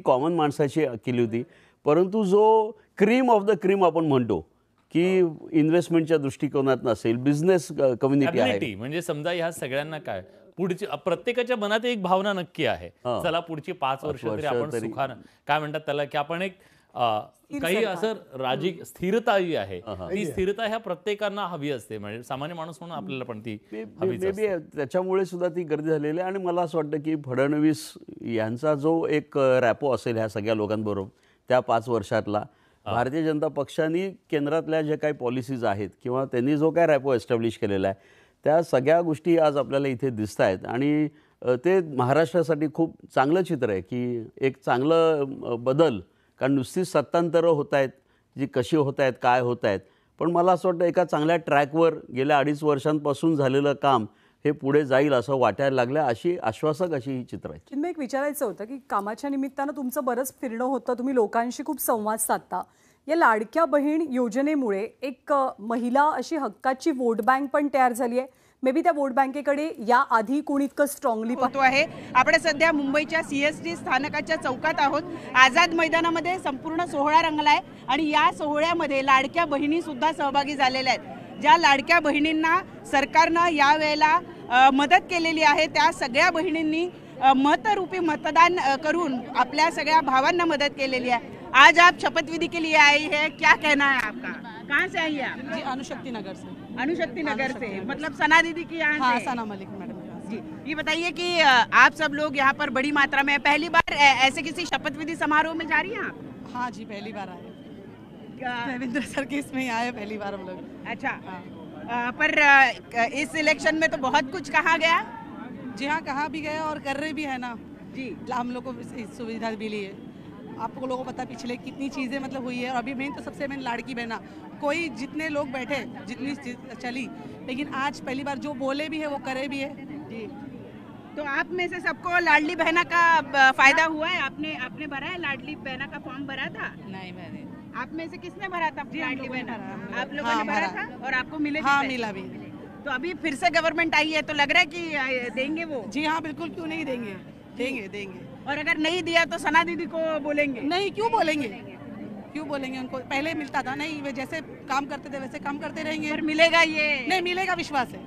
Common माणसाची केली होती, परंतु जो क्रीम ऑफ द क्रीम आपण म्हणतो की इन्व्हेस्टमेंटच्या दृष्टिकोनात असेल, बिझनेस कम्युनिटी आहे, म्हणजे समजा ह्या सगळ्यांना काय पुढची प्रत्येकाच्या मनात एक भावना नक्की आहे, चला पुढची 5 वर्ष तरी आपण सुखानं, काय म्हणतात त्याला, की आपण एक काही असं राजकीय स्थिरता जी आहे ती स्थिरता ह्या प्रत्येकांना हवी असते, म्हणजे सामान्य माणूस म्हणून आपल्याला पण ती मे बी त्याच्यामुळे सुद्धा ती गर्दी झालेली आहे. आणि मला असं वाटतं की फडणवीस यांचा जो एक रॅपो असेल ह्या सगळ्या लोकांबरोबर त्या 5 वर्षातला, भारतीय जनता पक्षाने केंद्रातल्या जे काही पॉलिसीज आहेत किंवा त्यांनी जो काय रॅपो एस्टॅब्लिश केलेला आहे त्या सगळ्या गोष्टी आज आपल्याला इथे दिसत आहेत. आणि ते महाराष्ट्रासाठी खूप चांगलं चित्र आहे की एक चांगलं बदल, कारण नुसतीच सत्तांतरं होत आहेत जी कशी होत आहेत, काय होत आहेत, पण मला असं वाटतं एका चांगल्या ट्रॅकवर गेल्या 2.5 वर्षांपासून झालेलं काम हे पुढे जाईल असं वाटायला लागलं. अशी आश्वासक अशी ही चित्र आहे. चिन्मय, एक विचारायचं होतं की कामाच्या निमित्तानं तुमचं बरंच फिरणं होतं, तुम्ही लोकांशी खूप संवाद साधता. या लाडक्या बहीण योजनेमुळे एक महिला अशी हक्काची वोट बँक पण तयार झाली आहे. मे बी त्या वोट बँकेकडे या आधी कोणी इतकं स्ट्रॉंगली पाहतो आहे. आपण सध्या मुंबईच्या CST स्थानकाच्या चौकात आहोत. आझाद मैदानामध्ये संपूर्ण सोहळा रंगलाय आणि या सोहळ्यामध्ये लाडक्या बहिणी सुद्धा सहभागी झालेल्या आहेत. ज्या लाडक्या बहिणींना सरकारनं यावेळेला मदत केलेली आहे त्या सगळ्या बहिणींनी मतरूपी मतदान करून आपल्या सगळ्या भावांना मदत केलेली आहे. आज आप शपथविधि के लिए आई है, क्या कहना है आपका? कहाँ से आई है आप? जी, अणुशक्ति नगर से। अणुशक्ति नगर से, मतलब सना दीदी की यहाँ हाँ, से? सना मलिक मैडम जी, ये बताइए कि आप सब लोग यहाँ पर बड़ी मात्रा में पहली बार ऐसे किसी शपथविधि समारोह में जा रही हैं आप? हाँ जी, पहली बार आए। रविंद्र सर के इसमें आए पहली बार हम लोग। अच्छा, पर इस इलेक्शन में तो बहुत कुछ कहा गया। जी हाँ, कहा भी गया और कर रहे भी है ना जी। हम लोग को सुविधा मिली है। आपको लोगों को पता पिछले कितनी चीज़ें मतलब हुई है। और अभी मेन तो सबसे मेन लाड़की बहना, कोई जितने लोग बैठे जितनी चली, लेकिन आज पहली बार जो बोले भी है वो करे भी है जी। तो आप में से सबको लाडली बहना का फायदा हुआ है? आपने भरा है लाडली बहना का फॉर्म भरा था? नहीं, मैंने। आप में से किसने भरा था लाडली बहना? आप लोगों ने भरा था और आपको मिले? हाँ, मिला भी। तो अभी फिर से गवर्नमेंट आई है तो लग रहा है कि देंगे वो? जी हाँ, बिल्कुल, क्यों नहीं देंगे, देंगे देंगे। और अगर नहीं दिया तो सना दीदी को बोलेंगे? नहीं, क्यों बोलेंगे, क्यों बोलेंगे? उनको पहले मिलता था, नहीं वे जैसे काम करते थे वैसे काम करते रहेंगे। पर मिलेगा ये? नहीं मिलेगा, विश्वास है।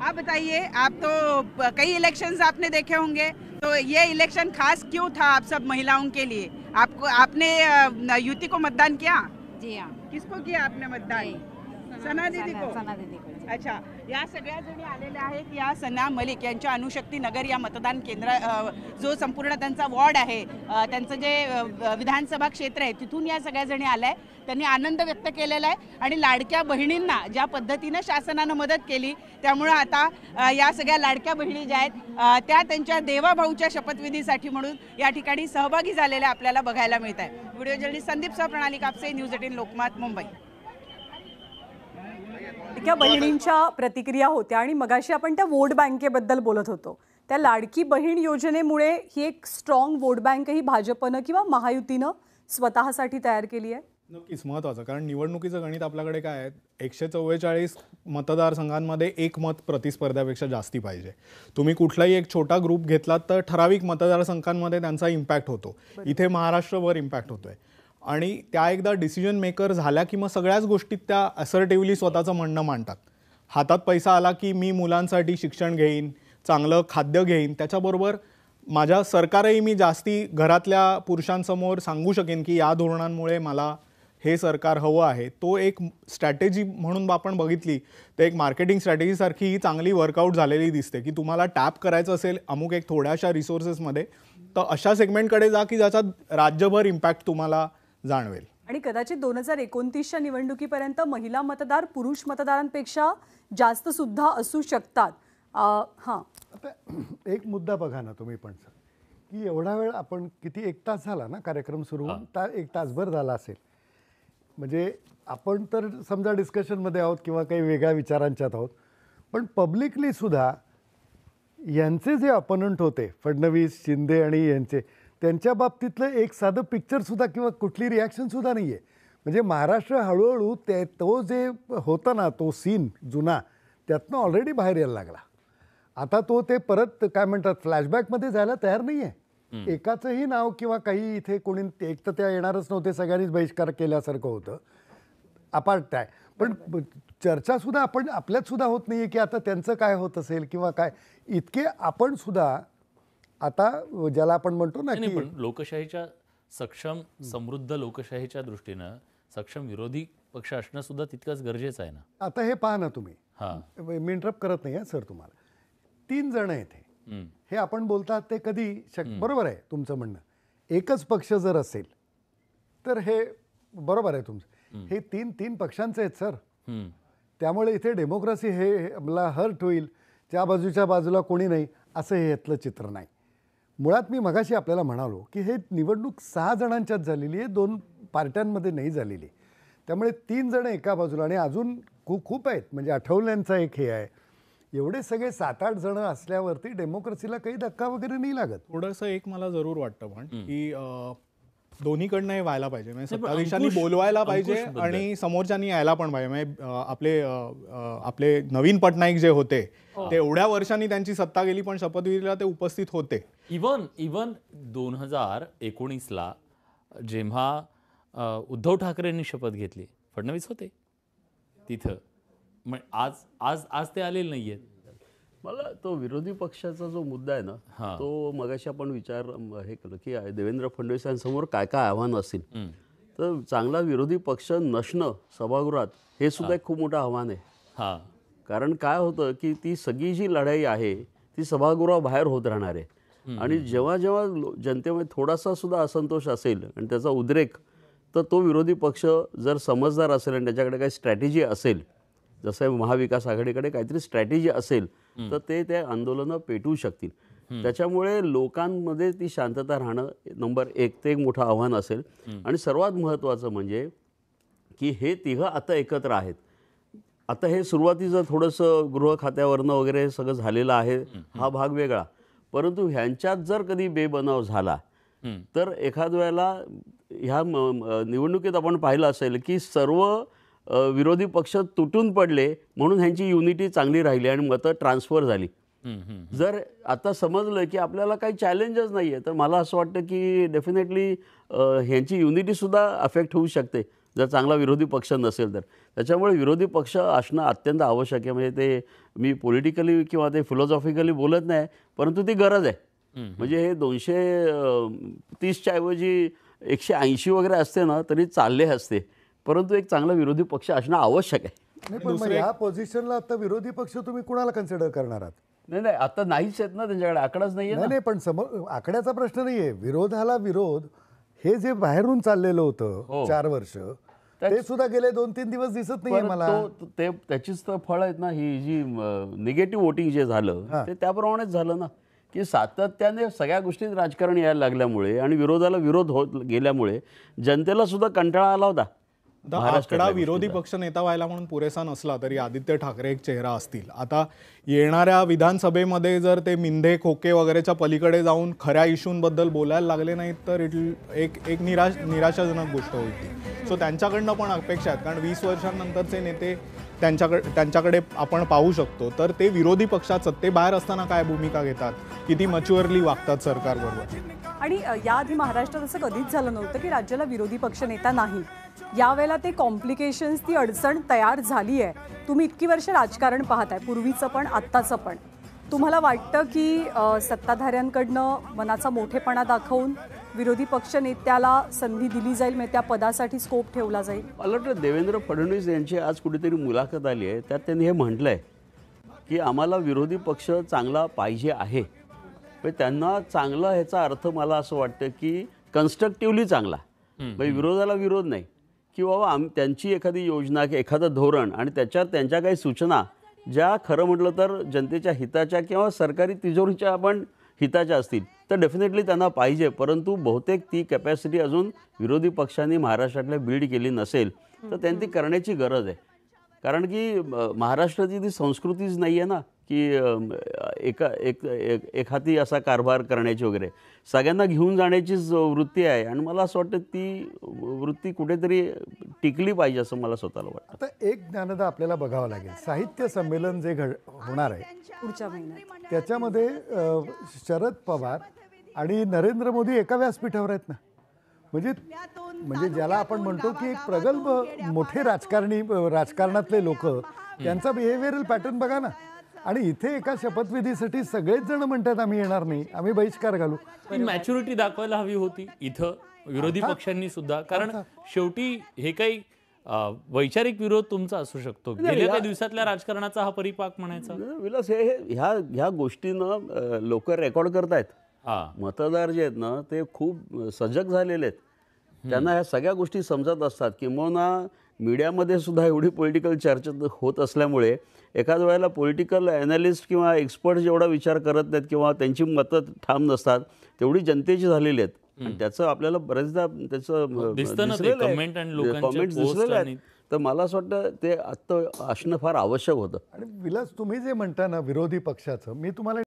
आप बताइए, आप तो कई इलेक्शंस आपने देखे होंगे, तो ये इलेक्शन खास क्यों था आप सब महिलाओं के लिए? आपने युति को मतदान किया? जी हाँ। किसको किया आपने मतदान? सना दीदी को? सना दीदी को। अच्छा, या सगळ्या जणी आलेल्या आहेत. या सना मलिक यांच्या अणुशक्ती नगर या मतदान केंद्र जो संपूर्ण त्यांचा वॉर्ड आहे, त्यांचं जे विधानसभा क्षेत्र आहे तिथून या सगळ्या जणी आल्या. त्यांनी आनंद व्यक्त केलेला आहे आणि लाडक्या बहिणींना ज्या पद्धतीनं शासनानं मदत केली त्यामुळे आता या सगळ्या लाडक्या बहिणी ज्या आहेत त्या त्यांच्या देवाभाऊच्या शपथविधीसाठी म्हणून या ठिकाणी सहभागी झालेल्या आपल्याला बघायला मिळत आहे. व्हिडिओ जर्नलिस्ट संदीप सह प्रणाली कापसे, न्यूज 18 लोकमत, मुंबई. त्या बहिणींच्या प्रतिक्रिया होत्या. आणि मगाशी आपण त्या वोट बँकेबद्दल बोलत होतो. त्या लाडकी बहीण योजनेमुळे ही एक स्ट्रॉंग वोट बँक ही भाजपनं किंवा महायुतीनं स्वतःसाठी तयार केली आहे. नक्कीच महत्त्वाचं, कारण निवडणुकीचं गणित आपल्याकडे काय आहे, 144 मतदारसंघांमध्ये एक मत प्रतिस्पर्ध्यापेक्षा जास्ती पाहिजे. तुम्ही कुठलाही एक छोटा ग्रुप घेतलात तर ठराविक मतदारसंघांमध्ये त्यांचा इम्पॅक्ट होतो. इथे महाराष्ट्रभर इम्पॅक्ट होतोय आणि त्या एकदा डिसिजन मेकर झाल्या की मग सगळ्याच गोष्टीत त्या असर्टिव्हली स्वतःचं म्हणणं मांडतात. हातात पैसा आला की मी मुलांसाठी शिक्षण घेईन, चांगलं खाद्य घेईन, त्याच्याबरोबर माझ्या सरकारही मी जास्ती घरातल्या पुरुषांसमोर सांगू शकेन की या धोरणांमुळे मला हे सरकार हवं आहे. तो एक स्ट्रॅटेजी म्हणून आपण बघितली तर एक मार्केटिंग स्ट्रॅटेजीसारखी ही चांगली वर्कआउट झालेली दिसते की तुम्हाला टॅप करायचं असेल अमुक एक थोड्याशा रिसोर्सेसमध्ये तर अशा सेगमेंटकडे जा की ज्याचा राज्यभर इम्पॅक्ट तुम्हाला जाणवेल. आणि कदाचित 2029च्या निवडणुकीपर्यंत महिला मतदार पुरुष मतदारांपेक्षा जास्त सुद्धा असू शकतात. हां, आता एक मुद्दा बघा ना तुम्ही पण सर, की एवढा वेळ आपण किती 1 तास झाला ना कार्यक्रम सुरू होऊन, 1 तासभर झाला असेल. म्हणजे आपण तर समजा डिस्कशनमध्ये आहोत किंवा काही वेगळ्या विचारांच्यात आहोत, पण पब्लिकली सुद्धा यांचे जे अपोनंट होते फडणवीस, शिंदे आणि यांचे, त्यांच्या बाबतीतलं एक साधं पिक्चरसुद्धा किंवा कुठली रिॲक्शनसुद्धा नाही आहे. म्हणजे महाराष्ट्र हळूहळू तो जे होता ना तो सीन जुना, त्यातनं ऑलरेडी बाहेर यायला लागला. आता तो ते परत काय म्हणतात फ्लॅशबॅकमध्ये जायला तयार नाही आहे. एकाचंही नाव किंवा काही इथे कोणी एक तर त्या येणारच नव्हते, सगळ्यांनीच बहिष्कार केल्यासारखं होतं, अपार्ट आहे. पण चर्चा सुद्धा आपण आपल्यात सुद्धा होत नाहीये की आता त्यांचं काय होत असेल किंवा काय. इतके आपण सुद्धा आता ज्याला आपण म्हणतो ना नाही, की पण लोकशाहीच्या सक्षम समृद्ध लोकशाहीच्या दृष्टीनं सक्षम विरोधी पक्ष असणं सुद्धा तितकंच गरजेचं आहे ना. आता हे पहा ना तुम्ही, हा मी इंटरप्ट करत नाही सर तुम्हाला. 3 जण आहेत हे आपण बोलतात ते कधी बरोबर आहे तुमचं म्हणणं. एकच पक्ष जर असेल तर हे बरोबर आहे तुमचं. हे 3 पक्षांचे आहेत सर. त्यामुळे इथे डेमोक्रेसी हे मला हर्ट होईल, त्या बाजूच्या बाजूला कोणी नाही असं हे यातलं चित्र नाही. मुळात मी मगाशी आपल्याला म्हणालो की हे निवडणूक 6 जणांच्यात झालेली आहे, 2 पार्ट्यांमध्ये नाही झालेली. त्यामुळे 3 जण एका बाजूला आणि अजून खूप आहेत. म्हणजे आठवल्यांचा एक हे आहे. एवढे सगळे 7-8 जण असल्यावरती डेमोक्रेसीला काही धक्का वगैरे नाही लागत. थोडंसं एक मला जरूर वाटतं पण की दोन्हीकडनं हे व्हायला पाहिजे. म्हणजे सत्ताधीशांनी बोलवायला पाहिजे आणि समोरच्यांनी यायला पण पाहिजे. म्हणजे आपले नवीन पटनाईक जे होते ते एवढ्या वर्षांनी त्यांची सत्ता गेली पण शपथविधीला ते उपस्थित होते. इवन 2019ला जेव्हा उद्धव ठाकरेंनी शपथ घेतली, फडणवीस होते तिथं. मग आज ते आलेले नाहीयेत. मला तो विरोधी पक्षाचा जो मुद्दा आहे ना, तो मगाशी आपण हे केलं की देवेंद्र फडणवीसांसमोर काय काय आव्हानं असतील. तर चांगला विरोधी पक्ष नसणं सभागृहात हे सुद्धा एक खूप मोठं आव्हान आहे. कारण काय होतं की ती सगळी जी लढाई आहे ती सभागृहाबाहेर होत राहणार आहे. आणि जेव्हा जेव्हा जनतेमध्ये थोडासा सुद्धा असंतोष असेल आणि त्याचा उद्रेक, तर तो विरोधी पक्ष जर समजदार असेल आणि त्याच्याकडे काही स्ट्रॅटेजी असेल, जसं महाविकास आघाडीकडे काहीतरी स्ट्रॅटेजी असेल, तर ते आंदोलनं पेटवू शकतील. त्याच्यामुळे लोकांमध्ये ती शांतता राहणं नंबर 1 ते एक मोठं आव्हान असेल. आणि सर्वात महत्त्वाचं म्हणजे की हे तिघं आता एकत्र आहेत. आता हे सुरुवातीचं थोडंसं गृह खात्यावरनं वगैरे सगळं झालेलं आहे, हा भाग वेगळा. परंतु ह्यांच्यात जर कधी बेबनाव झाला तर एखाद वेळेला ह्या निवडणुकीत आपण पाहिलं असेल की सर्व विरोधी पक्ष तुटून पडले म्हणून ह्यांची युनिटी चांगली राहिली आणि मतं ट्रान्सफर झाली. जर आता समजलं की आपल्याला काही चॅलेंजच नाही आहे, तर मला असं वाटतं की डेफिनेटली ह्यांची युनिटीसुद्धा अफेक्ट होऊ शकते जर चांगला विरोधी पक्ष नसेल तर. त्याच्यामुळे विरोधी पक्ष असणं अत्यंत आवश्यक आहे. म्हणजे ते मी पॉलिटिकली किंवा ते फिलॉसॉफिकली बोलत नाही, परंतु ती गरज आहे. म्हणजे हे 230च्या ऐवजी 180 वगैरे असते ना तरी चालले असते, परंतु एक चांगला विरोधी पक्ष असणं आवश्यक आहे. नाही पण मग या पोझिशनला आता विरोधी पक्ष तुम्ही कुणाला कन्सिडर करणार आहात? नाही आता नाहीच आहेत ना, त्यांच्याकडे आकडाच नाहीये ना. नाही पण समोर आकड्याचा प्रश्न नाहीये. विरोधाला विरोध हे जे बाहेरून चाललेलं होतं 4 वर्ष, ते सुद्धा गेले 2-3 दिवस दिसत नाहीये मला. ते त्याचीच तर फळ आहेत ना. ही जी निगेटिव्ह वोटिंग जे झालं ते त्याप्रमाणेच झालं ना, की सातत्याने सगळ्या गोष्टीत राजकारण यायला लागल्यामुळे आणि विरोधाला विरोध होत गेल्यामुळे जनतेला सुद्धा कंटाळा आला होता. आकडा विरोधी पक्ष नेता व्हायला म्हणून पुरेसा नसला तरी आदित्य ठाकरे एक चेहरा असतील. आता येणाऱ्या विधानसभेमध्ये जर ते मिंधे खोके वगैरेच्या पलीकडे जाऊन खऱ्या इश्यूंबद्दल बोलायला लागले नाहीत तर एक निराशाजनक गोष्ट होती. सो त्यांच्याकडनं पण अपेक्षा आहेत, कारण 20 वर्षांनंतरचे नेते त्यांच्याकडे आपण पाहू शकतो. तर ते विरोधी पक्षात सत्तेबाहेर असताना काय भूमिका घेतात, किती मच्युअरली वागतात सरकारबरोबर. आणि याआधी महाराष्ट्रात असं कधीच झालं नव्हतं की राज्याला विरोधी पक्षनेता नाही. यावेळेला ते कॉम्प्लिकेशन्स, ती अडचण तयार झाली आहे. तुम्ही इतकी वर्ष राजकारण पाहताय, पूर्वीचं पण आत्ताचं पण. तुम्हाला वाटतं की सत्ताधाऱ्यांकडनं मनाचा मोठेपणा दाखवून विरोधी पक्ष नेत्याला संधी दिली जाईल, म्हणजे त्या पदासाठी स्कोप ठेवला जाईल? मला वाटतं देवेंद्र फडणवीस यांची आज कुठेतरी मुलाखत आली आहे, त्यात त्यांनी हे म्हटलं आहे की आम्हाला विरोधी पक्ष चांगला पाहिजे आहे. पण त्यांना चांगला ह्याचा अर्थ मला असं वाटतं की कन्स्ट्रक्टिव्हली चांगला, म्हणजे विरोधाला विरोध नाही, की बाबा त्यांची एखादी योजना की एखादं धोरण आणि त्याच्यात त्यांच्या काही सूचना ज्या खरं म्हटलं तर जनतेच्या हिताच्या किंवा सरकारी तिजोरीच्या पण हिताच्या असतील तर डेफिनेटली त्यांना पाहिजे. परंतु बहुतेक ती कॅपॅसिटी अजून विरोधी पक्षांनी महाराष्ट्रातल्या बिल्ड केली नसेल तर त्यांनी ती करण्याची गरज आहे. कारण की महाराष्ट्राची ती संस्कृतीच नाही आहे ना की एक हाती असा कारभार करण्याची वगैरे. सगळ्यांना घेऊन जाण्याचीच वृत्ती आहे आणि मला असं वाटतं ती वृत्ती कुठेतरी टिकली पाहिजे असं मला स्वतःला वाटतं. आता एक ज्ञानदा आपल्याला बघावं लागेल. साहित्य संमेलन जे होणार आहे पुढच्या महिन्यात, त्याच्यामध्ये शरद पवार आणि नरेंद्र मोदी एका व्यासपीठावर आहेत ना. म्हणजे ज्याला आपण म्हणतो की एक प्रगल्भ मोठे राजकारणातले लोक, त्यांचा बिहेवियरल पॅटर्न बघा ना. आणि इथे एका शपथविधीसाठी सगळेच जण म्हणतात आम्ही येणार नाही, आम्ही बहिष्कार घालू. मॅच्युरिटी दाखवायला हवी होती इथं विरोधी पक्षांनी सुद्धा, कारण शेवटी हे काही वैचारिक विरोध तुमचा असू शकतो. गेल्या काही दिवसातल्या राजकारणाचा हा परिपाक म्हणायचा. विलास, ह्या गोष्टीनं लोक रेकॉर्ड करतायत. मतदार जे आहेत ना ते खूप सजग झालेले आहेत. त्यांना ह्या सगळ्या गोष्टी समजत असतात. किंबहुना मीडियामध्ये सुद्धा एवढी पॉलिटिकल चर्चा होत असल्यामुळे एखाद्या वेळेला पॉलिटिकल ॲनालिस्ट किंवा एक्सपर्ट जेवढा विचार करत नाहीत किंवा त्यांची मतं ठाम नसतात, तेवढी जनतेची झालेली आहेत. आणि त्याचं आपल्याला बरेचदा त्याचं कमेंट्स दिसलेले आहेत. तर मला असं वाटतं ते आत्ता असणं फार आवश्यक होतं. आणि विलास, तुम्ही जे म्हणता ना विरोधी पक्षाचं, मी तुम्हाला